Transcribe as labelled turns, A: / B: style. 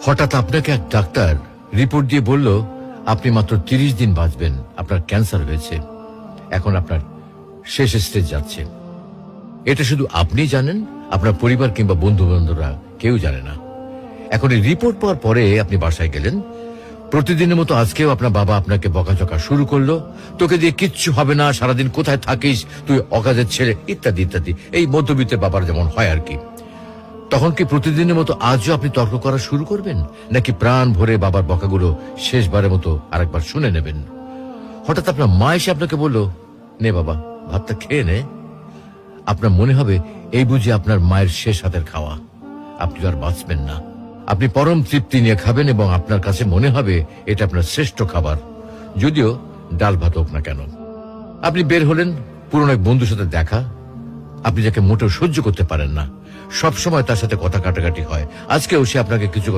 A: হঠাৎ আপনাকে এক ডাক্তার রিপোর্ট দিয়ে বলল আপনি মাত্র 30 দিন বাঁচবেন, আপনার ক্যান্সার হয়েছে, এখন আপনার শেষ স্টেজ যাচ্ছে। এটা শুধু আপনি জানেন, আপনার পরিবার কিংবা বন্ধু বান্ধবরা কেউ জানে না। এখন এই রিপোর্ট পাওয়ার পরে আপনি বাসায় গেলেন। প্রতিদিনের মতো আজকেও আপনার বাবা আপনাকে বকাঝকা শুরু করলো, তোকে দিয়ে কিচ্ছু হবে না, সারাদিন কোথায় থাকিস তুই, অকাজের ছেলে, ইত্যাদি ইত্যাদি। এই মধ্যবিত্তের বাবার যেমন হয় আর কি। তখন কি প্রতিদিনের মতো আজও আপনি তর্ক করা শুরু করবেন, নাকি প্রাণ ভরে বাবার বকাগুলো শেষবারের মতো আরেকবার শুনে নেবেন? হঠাৎ আপনার মা এসে আপনাকে বলল, নে বাবা ভাতটা খেয়ে নে। আপনার মনে হবে এই বুঝি আপনার মায়ের শেষ হাতের খাওয়া, আপনি আর বাঁচবেন না। আপনি পরম তৃপ্তি নিয়ে খাবেন এবং আপনার কাছে মনে হবে এটা আপনার শ্রেষ্ঠ খাবার, যদিও ডাল ভাত হোক না কেন। আপনি বের হলেন, পুরনো এক বন্ধুর সাথে দেখা, আপনি যাকে মোটেও সহ্য করতে পারেন না, সবসময় তার সাথে কথা কাটাকাটি হয়, আজকেও সে আপনাকে কিছু